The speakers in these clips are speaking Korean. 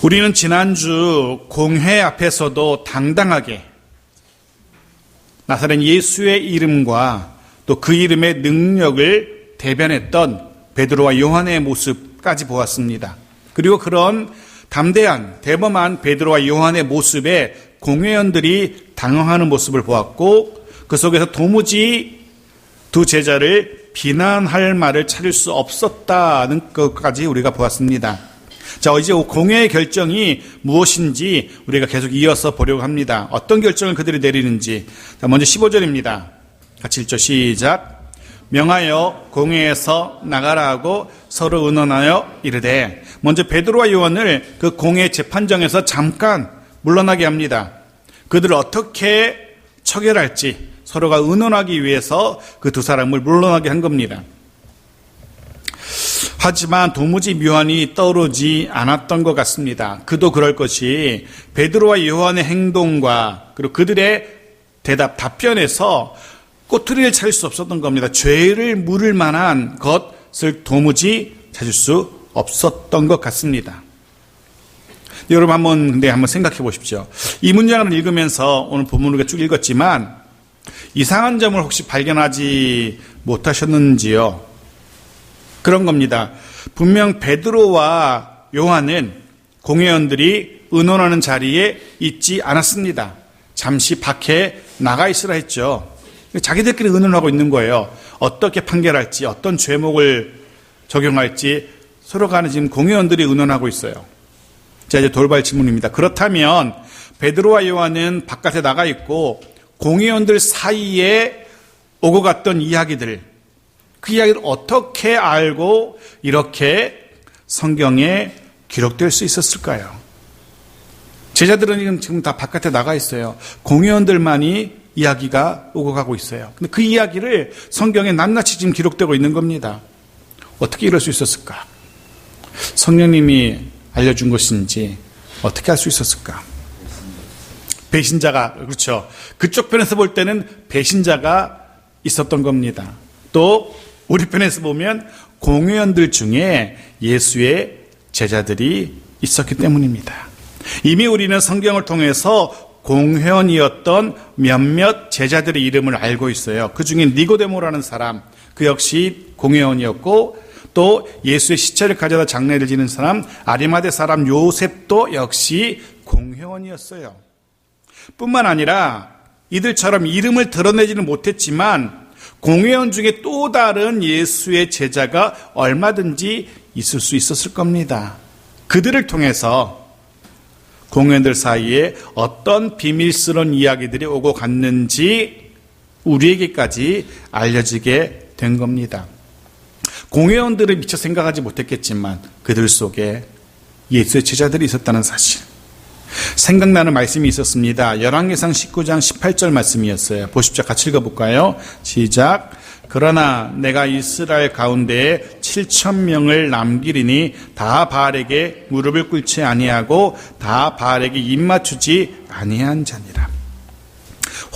우리는 지난주 공회 앞에서도 당당하게 나사렛 예수의 이름과 또 그 이름의 능력을 대변했던 베드로와 요한의 모습까지 보았습니다. 그리고 그런 담대한 대범한 베드로와 요한의 모습에 공회원들이 당황하는 모습을 보았고, 그 속에서 도무지 두 제자를 비난할 말을 찾을 수 없었다는 것까지 우리가 보았습니다. 자, 이제 공회의 결정이 무엇인지 우리가 계속 이어서 보려고 합니다. 어떤 결정을 그들이 내리는지. 자, 먼저 15절입니다. 같이 읽죠. 시작. 명하여 공회에서 나가라 하고 서로 의논하여 이르되, 먼저 베드로와 요한을 그 공회 재판정에서 잠깐 물러나게 합니다. 그들을 어떻게 처결할지 서로가 의논하기 위해서 그 두 사람을 물러나게 한 겁니다. 하지만 도무지 묘안이 떠오르지 않았던 것 같습니다. 그도 그럴 것이 베드로와 요한의 행동과 그리고 그들의 답변에서 꼬투리를 찾을 수 없었던 겁니다. 죄를 물을 만한 것을 도무지 찾을 수 없었던 것 같습니다. 여러분 한번 생각해 보십시오. 이 문장을 읽으면서 오늘 본문을 우리가 쭉 읽었지만 이상한 점을 혹시 발견하지 못하셨는지요? 그런 겁니다. 분명 베드로와 요한은 공회원들이 의논하는 자리에 있지 않았습니다. 잠시 밖에 나가 있으라 했죠. 자기들끼리 의논하고 있는 거예요. 어떻게 판결할지, 어떤 죄목을 적용할지 서로 간에 지금 공회원들이 의논하고 있어요. 자, 이제 돌발 질문입니다. 그렇다면 베드로와 요한은 바깥에 나가 있고 공회원들 사이에 오고 갔던 이야기들, 그 이야기를 어떻게 알고 이렇게 성경에 기록될 수 있었을까요? 제자들은 지금 다 바깥에 나가 있어요. 공회원들만이 이야기가 오고 가고 있어요. 근데 그 이야기를 성경에 낱낱이 지금 기록되고 있는 겁니다. 어떻게 이럴 수 있었을까? 성령님이 알려준 것인지 어떻게 할 수 있었을까? 배신자가, 그렇죠. 그쪽 편에서 볼 때는 배신자가 있었던 겁니다. 또 우리 편에서 보면 공회원들 중에 예수의 제자들이 있었기 때문입니다. 이미 우리는 성경을 통해서 공회원이었던 몇몇 제자들의 이름을 알고 있어요. 그 중에 니고데모라는 사람, 그 역시 공회원이었고, 또 예수의 시체를 가져다 장례를 지는 사람, 아리마대 사람 요셉도 역시 공회원이었어요. 뿐만 아니라 이들처럼 이름을 드러내지는 못했지만 공회원 중에 또 다른 예수의 제자가 얼마든지 있을 수 있었을 겁니다. 그들을 통해서 공회원들 사이에 어떤 비밀스러운 이야기들이 오고 갔는지 우리에게까지 알려지게 된 겁니다. 공회원들은 미처 생각하지 못했겠지만 그들 속에 예수의 제자들이 있었다는 사실. 생각나는 말씀이 있었습니다. 열왕기상 19장 18절 말씀이었어요. 보십시오. 같이 읽어볼까요? 시작. 그러나 내가 이스라엘 가운데에 7,000명을 남기리니 다 바알에게 무릎을 꿇지 아니하고 다 바알에게 입맞추지 아니한 자니라.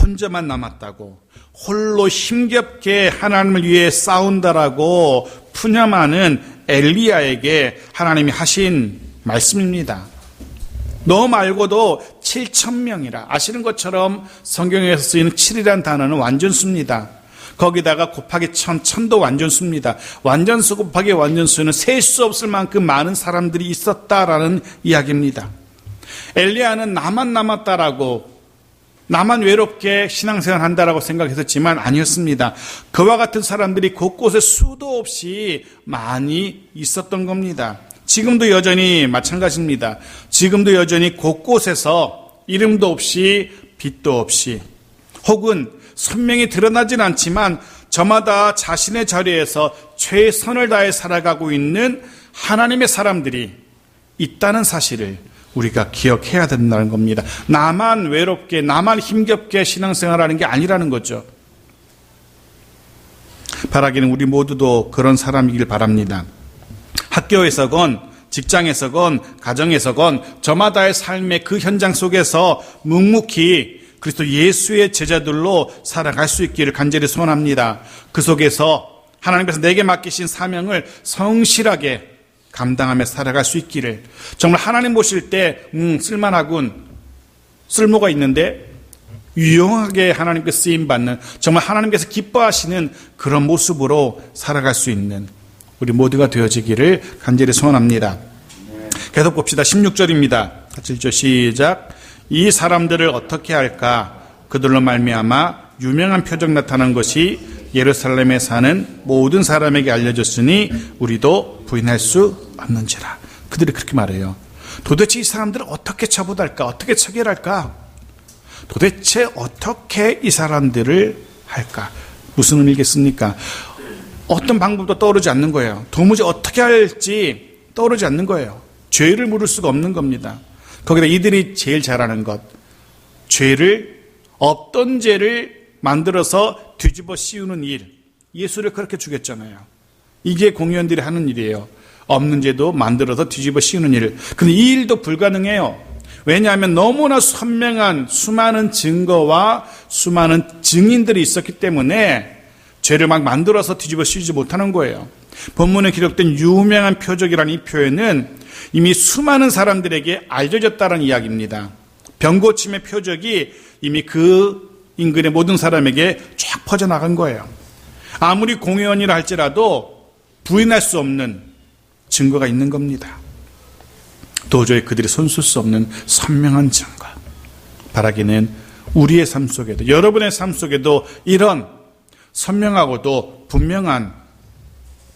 혼자만 남았다고, 홀로 힘겹게 하나님을 위해 싸운다라고 푸념하는 엘리야에게 하나님이 하신 말씀입니다. 너 말고도 7,000명이라. 아시는 것처럼 성경에서 쓰이는 7이라는 단어는 완전수입니다. 거기다가 곱하기 1000도 완전수입니다. 완전수 곱하기 완전수는 셀 수 없을 만큼 많은 사람들이 있었다라는 이야기입니다. 엘리야는 나만 남았다라고, 나만 외롭게 신앙생활 한다라고 생각했었지만 아니었습니다. 그와 같은 사람들이 곳곳에 수도 없이 많이 있었던 겁니다. 지금도 여전히 마찬가지입니다. 지금도 여전히 곳곳에서 이름도 없이 빛도 없이, 혹은 선명히 드러나진 않지만 저마다 자신의 자리에서 최선을 다해 살아가고 있는 하나님의 사람들이 있다는 사실을 우리가 기억해야 된다는 겁니다. 나만 외롭게, 나만 힘겹게 신앙생활하는 게 아니라는 거죠. 바라기는 우리 모두도 그런 사람이길 바랍니다. 학교에서건 직장에서건 가정에서건 저마다의 삶의 그 현장 속에서 묵묵히 그리스도 예수의 제자들로 살아갈 수 있기를 간절히 소원합니다. 그 속에서 하나님께서 내게 맡기신 사명을 성실하게 감당하며 살아갈 수 있기를, 정말 하나님 보실 때 쓸만하군, 쓸모가 있는데 유용하게 하나님께 쓰임받는, 정말 하나님께서 기뻐하시는 그런 모습으로 살아갈 수 있는 우리 모두가 되어지기를 간절히 소원합니다. 계속 봅시다. 16절입니다. 같이 읽죠. 시작. 이 사람들을 어떻게 할까? 그들로 말미암아 유명한 표적 나타난 것이 예루살렘에 사는 모든 사람에게 알려졌으니 우리도 부인할 수 없는지라. 그들이 그렇게 말해요. 도대체 이 사람들을 어떻게 처벌할까? 어떻게 처결할까? 도대체 어떻게 이 사람들을 할까? 무슨 의미겠습니까? 어떤 방법도 떠오르지 않는 거예요. 도무지 어떻게 할지 떠오르지 않는 거예요. 죄를 물을 수가 없는 겁니다. 거기다 이들이 제일 잘하는 것, 없던 죄를 만들어서 뒤집어 씌우는 일, 예수를 그렇게 죽였잖아요. 이게 공의원들이 하는 일이에요. 없는 죄도 만들어서 뒤집어 씌우는 일. 근데 이 일도 불가능해요. 왜냐하면 너무나 선명한 수많은 증거와 수많은 증인들이 있었기 때문에 죄를 막 만들어서 뒤집어 씌우지 못하는 거예요. 본문에 기록된 유명한 표적이라는 이 표현은 이미 수많은 사람들에게 알려졌다는 이야기입니다. 병고침의 표적이 이미 그 인근의 모든 사람에게 쫙 퍼져나간 거예요. 아무리 공의원이라 할지라도 부인할 수 없는 증거가 있는 겁니다. 도저히 그들이 손쓸 수 없는 선명한 증거. 바라기는 우리의 삶 속에도, 여러분의 삶 속에도 이런 선명하고도 분명한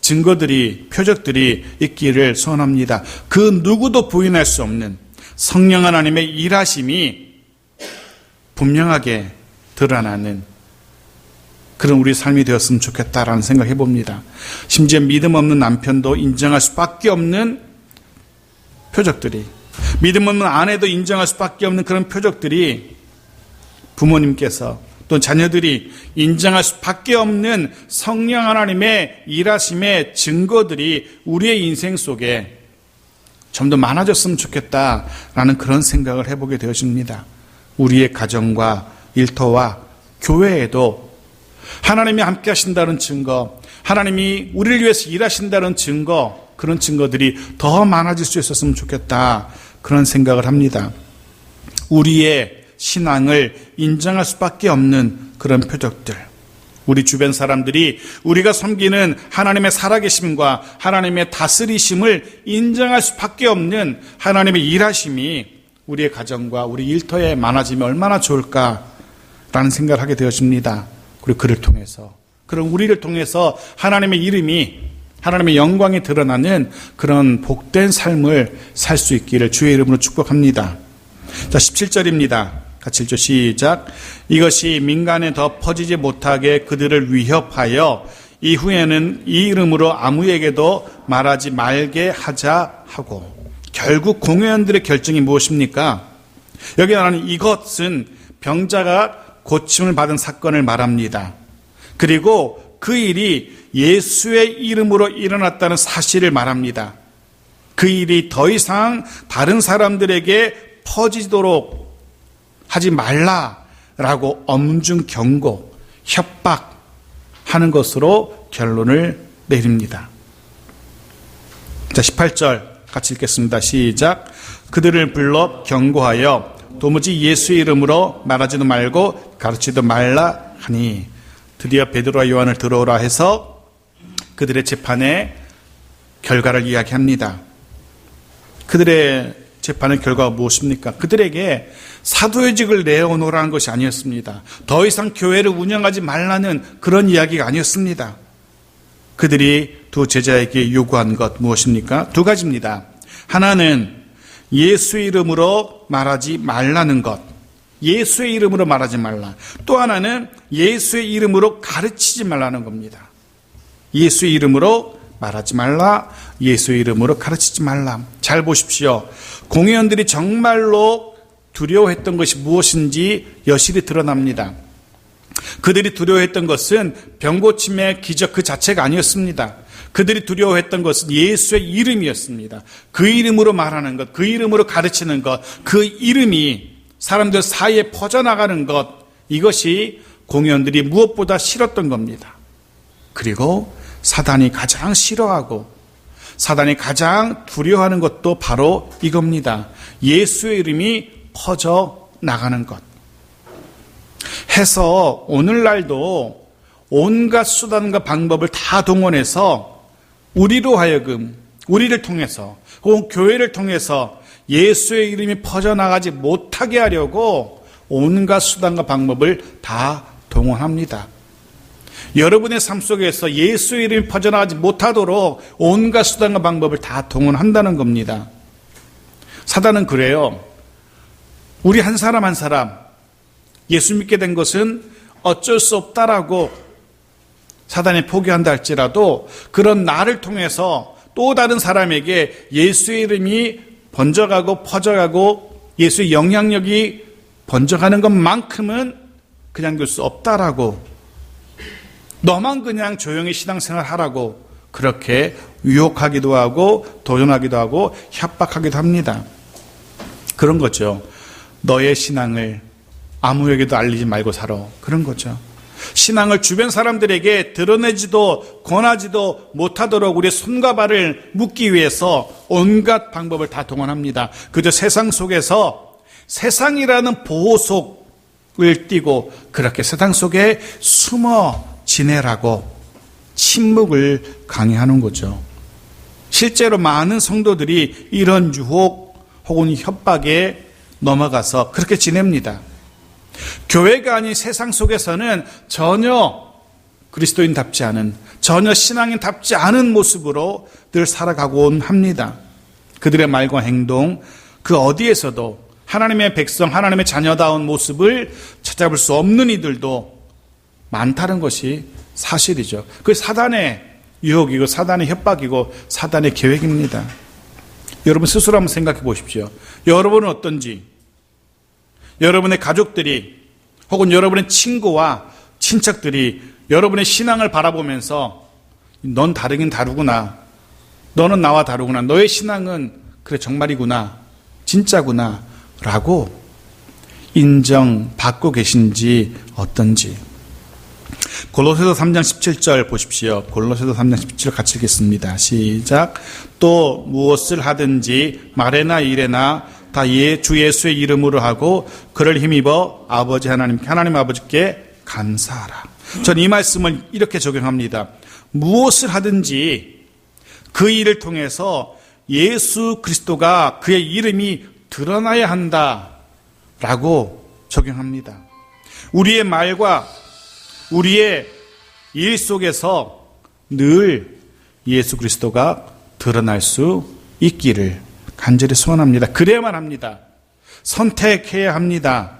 증거들이, 표적들이 있기를 소원합니다. 그 누구도 부인할 수 없는 성령 하나님의 일하심이 분명하게 드러나는 그런 우리 삶이 되었으면 좋겠다라는 생각을 해봅니다. 심지어 믿음 없는 남편도 인정할 수밖에 없는 표적들이, 믿음 없는 아내도 인정할 수밖에 없는 그런 표적들이 부모님께서 또 자녀들이 인정할 수밖에 없는 성령 하나님의 일하심의 증거들이 우리의 인생 속에 좀 더 많아졌으면 좋겠다라는 그런 생각을 해보게 되어집니다. 우리의 가정과 일터와 교회에도 하나님이 함께 하신다는 증거, 하나님이 우리를 위해서 일하신다는 증거, 그런 증거들이 더 많아질 수 있었으면 좋겠다, 그런 생각을 합니다. 우리의 신앙을 인정할 수밖에 없는 그런 표적들, 우리 주변 사람들이 우리가 섬기는 하나님의 살아계심과 하나님의 다스리심을 인정할 수밖에 없는 하나님의 일하심이 우리의 가정과 우리 일터에 많아지면 얼마나 좋을까라는 생각을 하게 되어집니다. 그리고 그를 통해서, 그런 우리를 통해서 하나님의 이름이, 하나님의 영광이 드러나는 그런 복된 삶을 살 수 있기를 주의 이름으로 축복합니다. 자, 17절입니다. 같이 읽죠. 시작. 이것이 민간에 더 퍼지지 못하게 그들을 위협하여 이후에는 이 이름으로 아무에게도 말하지 말게 하자 하고. 결국 공회원들의 결정이 무엇입니까? 여기 말하는 이것은 병자가 고침을 받은 사건을 말합니다. 그리고 그 일이 예수의 이름으로 일어났다는 사실을 말합니다. 그 일이 더 이상 다른 사람들에게 퍼지도록 하지 말라라고 엄중 경고, 협박하는 것으로 결론을 내립니다. 자, 18절 같이 읽겠습니다. 시작. 그들을 불러 경고하여 도무지 예수의 이름으로 말하지도 말고 가르치지도 말라 하니, 드디어 베드로와 요한을 들어오라 해서 그들의 재판의 결과를 이야기합니다. 그들의 재판의 결과가 무엇입니까? 그들에게 사도의직을 내어놓으라는 것이 아니었습니다. 더 이상 교회를 운영하지 말라는 그런 이야기가 아니었습니다. 그들이 두 제자에게 요구한 것 무엇입니까? 두 가지입니다. 하나는 예수의 이름으로 말하지 말라는 것, 예수의 이름으로 말하지 말라. 또 하나는 예수의 이름으로 가르치지 말라는 겁니다. 예수의 이름으로 말하지 말라, 예수의 이름으로 가르치지 말라. 잘 보십시오. 공회원들이 정말로 두려워했던 것이 무엇인지 여실히 드러납니다. 그들이 두려워했던 것은 병고침의 기적 그 자체가 아니었습니다. 그들이 두려워했던 것은 예수의 이름이었습니다. 그 이름으로 말하는 것, 그 이름으로 가르치는 것, 그 이름이 사람들 사이에 퍼져나가는 것, 이것이 공회원들이 무엇보다 싫었던 겁니다. 그리고 사단이 가장 싫어하고 사단이 가장 두려워하는 것도 바로 이겁니다. 예수의 이름이 퍼져 나가는 것. 해서 오늘날도 온갖 수단과 방법을 다 동원해서 우리로 하여금, 우리를 통해서 혹은 교회를 통해서 예수의 이름이 퍼져나가지 못하게 하려고 온갖 수단과 방법을 다 동원합니다. 여러분의 삶 속에서 예수의 이름이 퍼져나가지 못하도록 온갖 수단과 방법을 다 동원한다는 겁니다. 사단은 그래요. 우리 한 사람 한 사람 예수 믿게 된 것은 어쩔 수 없다라고 사단이 포기한다 할지라도 그런 나를 통해서 또 다른 사람에게 예수의 이름이 번져가고 퍼져가고 예수의 영향력이 번져가는 것만큼은 그냥 둘 수 없다라고, 너만 그냥 조용히 신앙생활 하라고 그렇게 유혹하기도 하고 도전하기도 하고 협박하기도 합니다. 그런 거죠. 너의 신앙을 아무에게도 알리지 말고 살아. 그런 거죠. 신앙을 주변 사람들에게 드러내지도 권하지도 못하도록 우리의 손과 발을 묶기 위해서 온갖 방법을 다 동원합니다. 그저 세상 속에서 세상이라는 보호속을 띠고 그렇게 세상 속에 숨어 지내라고 침묵을 강요하는 거죠. 실제로 많은 성도들이 이런 유혹 혹은 협박에 넘어가서 그렇게 지냅니다. 교회가 아닌 세상 속에서는 전혀 그리스도인답지 않은, 전혀 신앙인답지 않은 모습으로 늘 살아가곤 합니다. 그들의 말과 행동, 그 어디에서도 하나님의 백성, 하나님의 자녀다운 모습을 찾아볼 수 없는 이들도 많다는 것이 사실이죠. 그게 사단의 유혹이고 사단의 협박이고 사단의 계획입니다. 여러분 스스로 한번 생각해 보십시오. 여러분은 어떤지, 여러분의 가족들이 혹은 여러분의 친구와 친척들이 여러분의 신앙을 바라보면서 넌 다르긴 다르구나, 너는 나와 다르구나, 너의 신앙은 그래 정말이구나, 진짜구나 라고 인정받고 계신지 어떤지. 골로새서 3장 17절 보십시오. 골로새서 3장 17절 같이 읽겠습니다. 시작. 또 무엇을 하든지 말에나 일에나 다 주 예수의 이름으로 하고 그를 힘입어 아버지 하나님 아버지께 감사하라. 전 이 말씀을 이렇게 적용합니다. 무엇을 하든지 그 일을 통해서 예수 그리스도가 그의 이름이 드러나야 한다라고 적용합니다. 우리의 말과 우리의 일 속에서 늘 예수 그리스도가 드러날 수 있기를 간절히 소원합니다. 그래야만 합니다. 선택해야 합니다.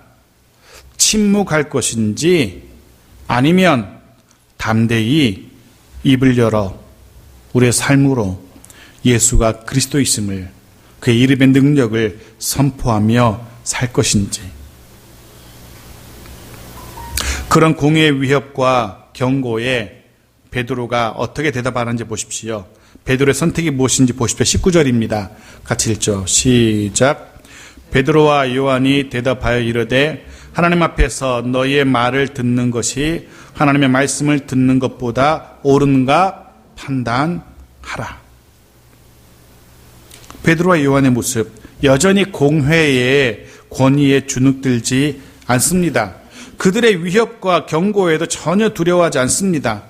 침묵할 것인지 아니면 담대히 입을 열어 우리의 삶으로 예수가 그리스도이심을, 그의 이름의 능력을 선포하며 살 것인지. 그런 공의의 위협과 경고에 베드로가 어떻게 대답하는지 보십시오. 베드로의 선택이 무엇인지 보십시오. 19절입니다. 같이 읽죠. 시작. 베드로와 요한이 대답하여 이르되 하나님 앞에서 너희의 말을 듣는 것이 하나님의 말씀을 듣는 것보다 옳은가 판단하라. 베드로와 요한의 모습, 여전히 공회의 권위에 주눅들지 않습니다. 그들의 위협과 경고에도 전혀 두려워하지 않습니다.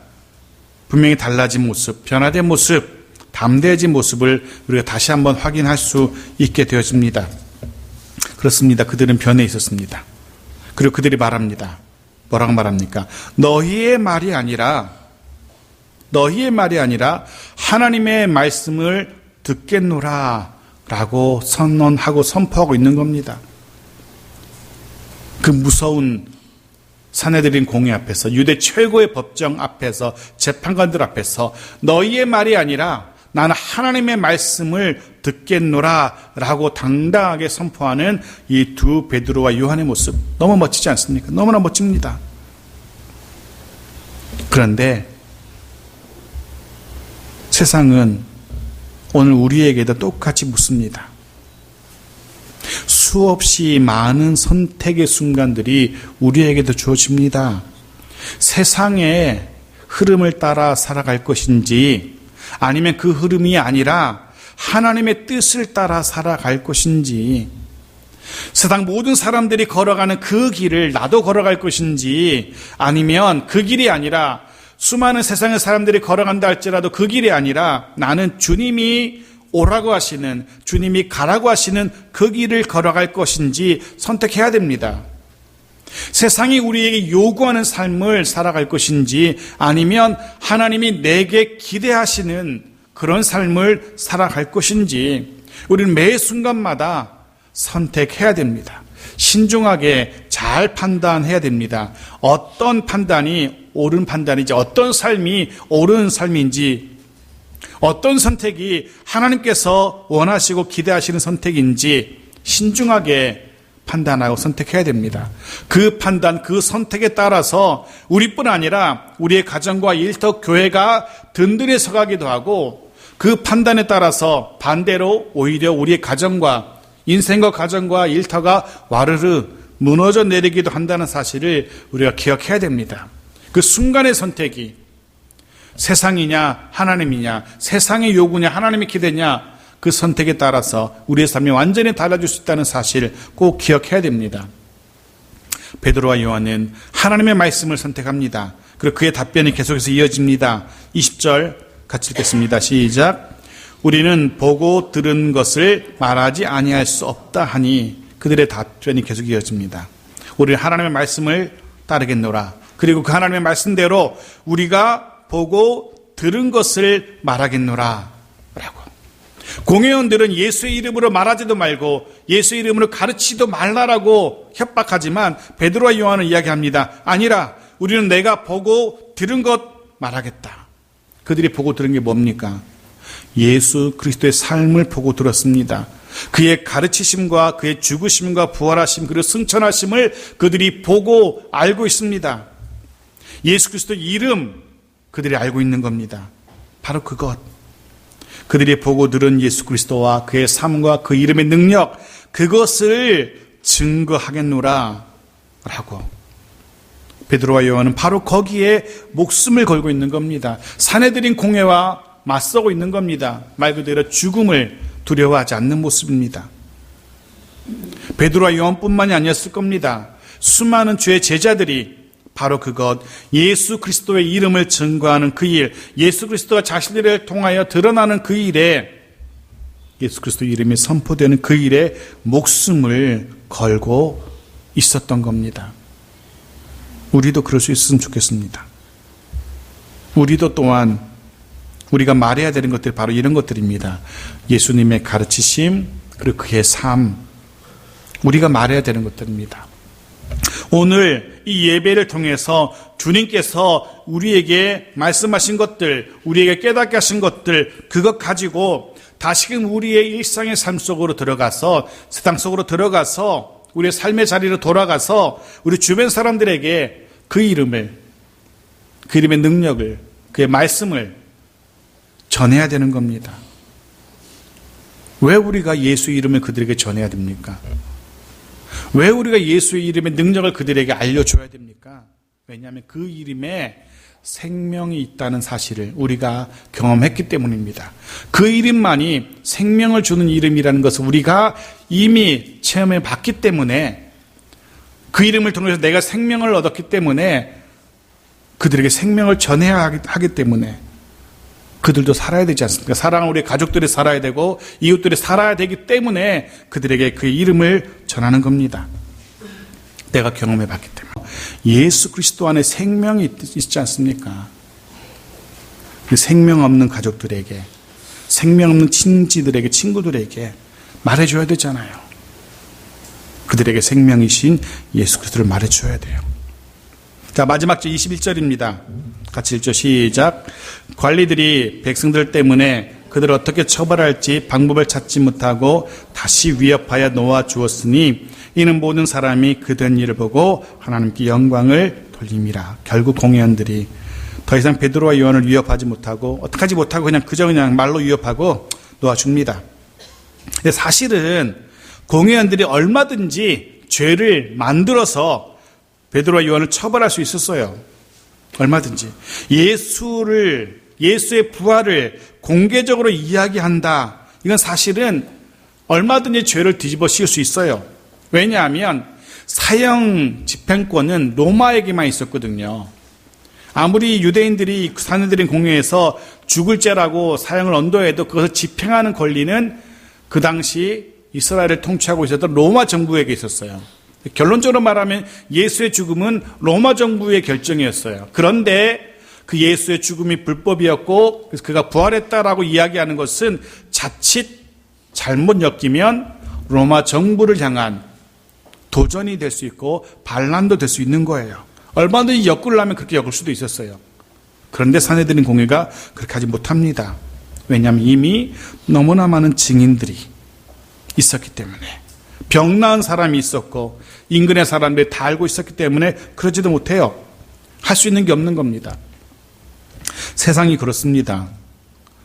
분명히 달라진 모습, 변화된 모습, 담대해진 모습을 우리가 다시 한번 확인할 수 있게 되어집니다. 그렇습니다. 그들은 변해 있었습니다. 그리고 그들이 말합니다. 뭐라고 말합니까? 너희의 말이 아니라 하나님의 말씀을 듣겠노라 라고 선언하고 선포하고 있는 겁니다. 그 무서운 사내들인 공회 앞에서, 유대 최고의 법정 앞에서, 재판관들 앞에서 너희의 말이 아니라 나는 하나님의 말씀을 듣겠노라 라고 당당하게 선포하는 이 두 베드로와 요한의 모습, 너무 멋지지 않습니까? 너무나 멋집니다. 그런데 세상은 오늘 우리에게도 똑같이 묻습니다. 수없이 많은 선택의 순간들이 우리에게도 주어집니다. 세상의 흐름을 따라 살아갈 것인지 아니면 그 흐름이 아니라 하나님의 뜻을 따라 살아갈 것인지, 세상 모든 사람들이 걸어가는 그 길을 나도 걸어갈 것인지, 아니면 그 길이 아니라 수많은 세상의 사람들이 걸어간다 할지라도 그 길이 아니라 나는 주님이 오라고 하시는, 주님이 가라고 하시는 그 길을 걸어갈 것인지 선택해야 됩니다. 세상이 우리에게 요구하는 삶을 살아갈 것인지, 아니면 하나님이 내게 기대하시는 그런 삶을 살아갈 것인지, 우리는 매 순간마다 선택해야 됩니다. 신중하게 잘 판단해야 됩니다. 어떤 판단이 옳은 판단인지, 어떤 삶이 옳은 삶인지, 어떤 선택이 하나님께서 원하시고 기대하시는 선택인지 신중하게 판단하고 선택해야 됩니다. 그 판단, 그 선택에 따라서 우리뿐 아니라 우리의 가정과 일터, 교회가 든든히 서가기도 하고, 그 판단에 따라서 반대로 오히려 우리의 가정과 인생과 가정과 일터가 와르르 무너져 내리기도 한다는 사실을 우리가 기억해야 됩니다. 그 순간의 선택이 세상이냐 하나님이냐, 세상의 요구냐 하나님의 기대냐, 그 선택에 따라서 우리의 삶이 완전히 달라질 수 있다는 사실을 꼭 기억해야 됩니다. 베드로와 요한은 하나님의 말씀을 선택합니다. 그리고 그의 답변이 계속해서 이어집니다. 20절 같이 읽겠습니다. 시작. 우리는 보고 들은 것을 말하지 아니할 수 없다 하니, 그들의 답변이 계속 이어집니다. 우리는 하나님의 말씀을 따르겠노라. 그리고 그 하나님의 말씀대로 우리가 보고 들은 것을 말하겠노라 라고. 공회원들은 예수의 이름으로 말하지도 말고 예수의 이름으로 가르치지도 말라라고 협박하지만 베드로와 요한은 이야기합니다. 아니라 우리는 내가 보고 들은 것 말하겠다. 그들이 보고 들은 게 뭡니까? 예수 그리스도의 삶을 보고 들었습니다. 그의 가르치심과 그의 죽으심과 부활하심, 그리고 승천하심을 그들이 보고 알고 있습니다. 예수 그리스도의 이름, 그들이 알고 있는 겁니다. 바로 그것. 그들이 보고 들은 예수 그리스도와 그의 삶과 그 이름의 능력, 그것을 증거하겠노라 라고. 베드로와 요한은 바로 거기에 목숨을 걸고 있는 겁니다. 사내들인 공회와 맞서고 있는 겁니다. 말 그대로 죽음을 두려워하지 않는 모습입니다. 베드로와 요한뿐만이 아니었을 겁니다. 수많은 주의 제자들이 바로 그것, 예수 그리스도의 이름을 증거하는 그 일, 예수 그리스도가 자신들을 통하여 드러나는 그 일에, 예수 그리스도 이름이 선포되는 그 일에 목숨을 걸고 있었던 겁니다. 우리도 그럴 수 있었으면 좋겠습니다. 우리도 또한 우리가 말해야 되는 것들이 바로 이런 것들입니다. 예수님의 가르치심, 그리고 그의 삶, 우리가 말해야 되는 것들입니다. 오늘 이 예배를 통해서 주님께서 우리에게 말씀하신 것들, 우리에게 깨닫게 하신 것들, 그것 가지고 다시금 우리의 일상의 삶 속으로 들어가서, 세상 속으로 들어가서, 우리의 삶의 자리로 돌아가서 우리 주변 사람들에게 그 이름을, 그 이름의 능력을, 그의 말씀을 전해야 되는 겁니다. 왜 우리가 예수 이름을 그들에게 전해야 됩니까? 왜 우리가 예수의 이름의 능력을 그들에게 알려줘야 됩니까? 왜냐하면 그 이름에 생명이 있다는 사실을 우리가 경험했기 때문입니다. 그 이름만이 생명을 주는 이름이라는 것을 우리가 이미 체험해 봤기 때문에, 그 이름을 통해서 내가 생명을 얻었기 때문에 그들에게 생명을 전해야 하기 때문에 그들도 살아야 되지 않습니까? 사랑하는 우리 가족들이 살아야 되고 이웃들이 살아야 되기 때문에 그들에게 그 이름을 전하는 겁니다. 내가 경험해 봤기 때문에. 예수 그리스도 안에 생명이 있지 않습니까? 그 생명 없는 가족들에게, 생명 없는 친지들에게, 친구들에게 말해줘야 되잖아요. 그들에게 생명이신 예수 그리스도를 말해줘야 돼요. 자, 마지막 절 21절입니다. 같이 읽죠. 시작. 관리들이 백성들 때문에 그들을 어떻게 처벌할지 방법을 찾지 못하고 다시 위협하여 놓아 주었으니 이는 모든 사람이 그 된 일을 보고 하나님께 영광을 돌림이라. 결국 공회원들이 더 이상 베드로와 요한을 위협하지 못하고, 어떻게 하지 못하고 그냥 말로 위협하고 놓아줍니다. 근데 사실은 공회원들이 얼마든지 죄를 만들어서 베드로와 요한을 처벌할 수 있었어요. 얼마든지. 예수를 예수의 부활을 공개적으로 이야기한다. 이건 사실은 얼마든지 죄를 뒤집어 씌울 수 있어요. 왜냐하면 사형 집행권은 로마에게만 있었거든요. 아무리 유대인들이 사내들인 공회에서 죽을 죄라고 사형을 언도해도 그것을 집행하는 권리는 그 당시 이스라엘을 통치하고 있었던 로마 정부에게 있었어요. 결론적으로 말하면 예수의 죽음은 로마 정부의 결정이었어요. 그런데 그 예수의 죽음이 불법이었고 그래서 그가 부활했다라고 이야기하는 것은 자칫 잘못 엮이면 로마 정부를 향한 도전이 될 수 있고 반란도 될 수 있는 거예요. 얼마든지 엮으려면 그렇게 엮을 수도 있었어요. 그런데 사내들인 공회가 그렇게 하지 못합니다. 왜냐하면 이미 너무나 많은 증인들이 있었기 때문에, 병 나은 사람이 있었고 인근의 사람들이 다 알고 있었기 때문에 그러지도 못해요. 할 수 있는 게 없는 겁니다. 세상이 그렇습니다.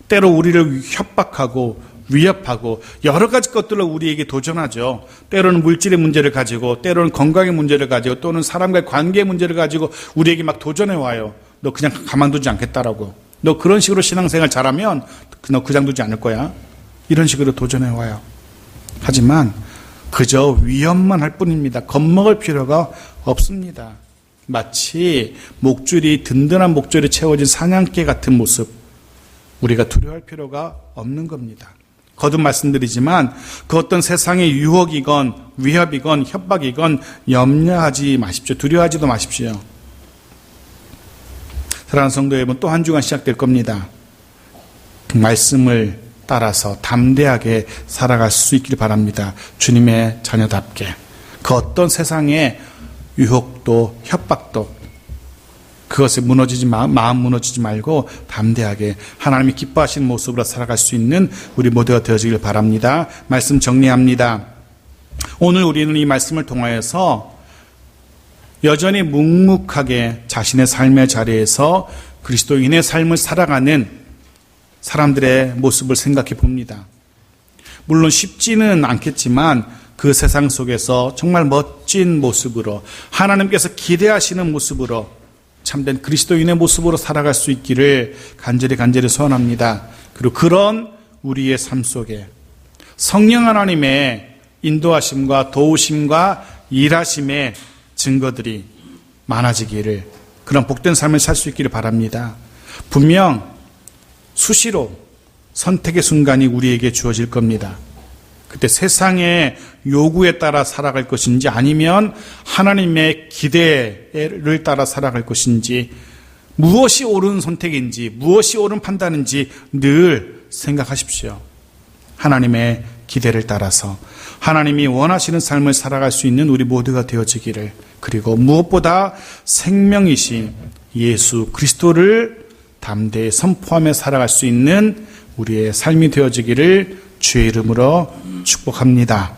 때로 우리를 협박하고 위협하고 여러 가지 것들로 우리에게 도전하죠. 때로는 물질의 문제를 가지고, 때로는 건강의 문제를 가지고, 또는 사람과의 관계의 문제를 가지고 우리에게 막 도전해 와요. 너 그냥 가만두지 않겠다라고. 너 그런 식으로 신앙생활 잘하면 너 그냥 두지 않을 거야. 이런 식으로 도전해 와요. 하지만 그저 위협만 할 뿐입니다. 겁먹을 필요가 없습니다. 마치 목줄이, 든든한 목줄이 채워진 사냥개 같은 모습, 우리가 두려워할 필요가 없는 겁니다. 거듭 말씀드리지만 그 어떤 세상의 유혹이건 위협이건 협박이건 염려하지 마십시오. 두려워하지도 마십시오. 사랑하는 성도 여러분, 또 한 주간 시작될 겁니다. 그 말씀을 따라서 담대하게 살아갈 수 있길 바랍니다. 주님의 자녀답게. 그 어떤 세상의 유혹도 협박도 그것에 마음 무너지지 말고 담대하게 하나님이 기뻐하시는 모습으로 살아갈 수 있는 우리 모두가 되어지길 바랍니다. 말씀 정리합니다. 오늘 우리는 이 말씀을 통하여서 여전히 묵묵하게 자신의 삶의 자리에서 그리스도인의 삶을 살아가는 사람들의 모습을 생각해 봅니다. 물론 쉽지는 않겠지만 그 세상 속에서 정말 멋진 모습으로, 하나님께서 기대하시는 모습으로, 참된 그리스도인의 모습으로 살아갈 수 있기를 간절히 소원합니다. 그리고 그런 우리의 삶 속에 성령 하나님의 인도하심과 도우심과 일하심의 증거들이 많아지기를, 그런 복된 삶을 살 수 있기를 바랍니다. 분명 수시로 선택의 순간이 우리에게 주어질 겁니다. 그때 세상의 요구에 따라 살아갈 것인지 아니면 하나님의 기대를 따라 살아갈 것인지, 무엇이 옳은 선택인지 무엇이 옳은 판단인지 늘 생각하십시오. 하나님의 기대를 따라서 하나님이 원하시는 삶을 살아갈 수 있는 우리 모두가 되어지기를, 그리고 무엇보다 생명이신 예수 그리스도를 담대히 선포하며 살아갈 수 있는 우리의 삶이 되어지기를 주의 이름으로 축복합니다.